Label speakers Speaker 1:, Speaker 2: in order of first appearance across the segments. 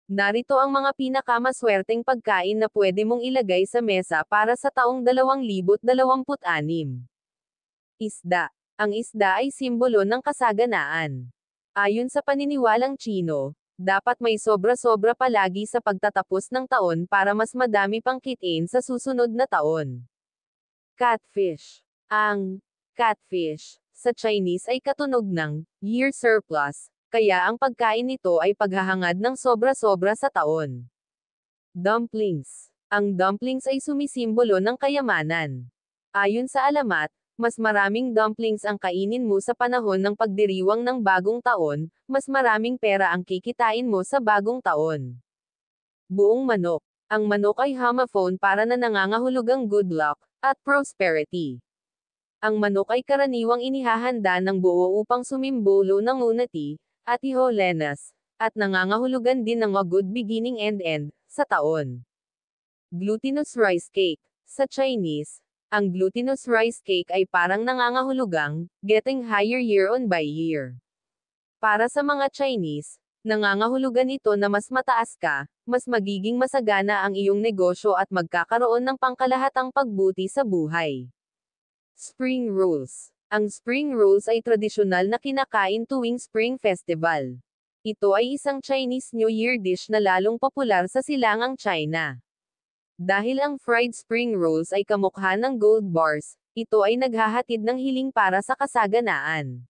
Speaker 1: Narito ang mga pinakamaswerteng pagkain na pwede mong ilagay sa mesa para sa taong 2026. Isda. Ang isda ay simbolo ng kasaganaan. Ayon sa paniniwalang Tsino, dapat may sobra-sobra palagi sa pagtatapos ng taon para mas madami pang kitain sa susunod na taon. Catfish. Ang catfish sa Chinese ay katunog ng year surplus, kaya ang pagkain nito ay paghahangad ng sobra-sobra sa taon. Dumplings. Ang dumplings ay sumisimbolo ng kayamanan. Ayon sa alamat, mas maraming dumplings ang kainin mo sa panahon ng pagdiriwang ng bagong taon, mas maraming pera ang kikitain mo sa bagong taon. Buong manok. Ang manok ay homophone para na nangangahulugang good luck at prosperity. Ang manok ay karaniwang inihahanda ng buo upang sumimbolo ng unity at holiness, at nangangahulugan din ng a good beginning and end sa taon. Glutinous rice cake. Sa Chinese, ang glutinous rice cake ay parang nangangahulugang getting higher year on by year. Para sa mga Chinese, nangangahulugan ito na mas mataas ka, mas magiging masagana ang iyong negosyo at magkakaroon ng pangkalahatang pagbuti sa buhay. Spring rolls. Ang spring rolls ay tradisyonal na kinakain tuwing Spring Festival. Ito ay isang Chinese New Year dish na lalong popular sa silangang China. Dahil ang fried spring rolls ay kamukha ng gold bars, ito ay naghahatid ng hiling para sa kasaganaan.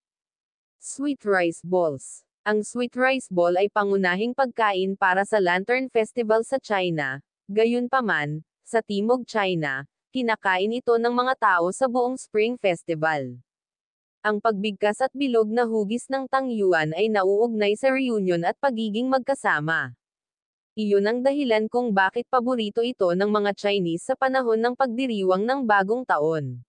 Speaker 1: Sweet rice balls. Ang sweet rice ball ay pangunahing pagkain para sa Lantern Festival sa China. Gayunpaman, sa Timog China, kinakain ito ng mga tao sa buong Spring Festival. Ang pagbigkas at bilog na hugis ng tangyuan ay nauugnay sa reunion at pagiging magkasama. Iyon ang dahilan kung bakit paborito ito ng mga Chinese sa panahon ng pagdiriwang ng bagong taon.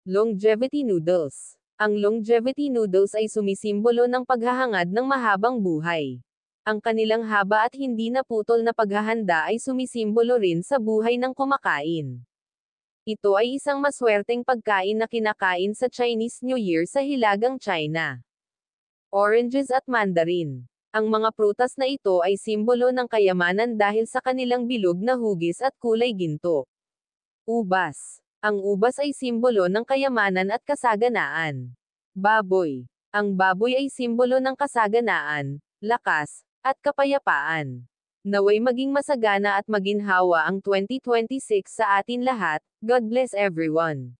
Speaker 1: Longevity noodles. Ang longevity noodles ay sumisimbolo ng paghahangad ng mahabang buhay. Ang kanilang haba at hindi naputol na paghahanda ay sumisimbolo rin sa buhay ng kumakain. Ito ay isang maswerteng pagkain na kinakain sa Chinese New Year sa Hilagang China. Oranges at mandarin. Ang mga prutas na ito ay simbolo ng kayamanan dahil sa kanilang bilog na hugis at kulay ginto. Ubas. Ang ubas ay simbolo ng kayamanan at kasaganaan. Baboy. Ang baboy ay simbolo ng kasaganaan, lakas, at kapayapaan. Naway maging masagana at maginhawa ang 2026 sa atin lahat. God bless everyone.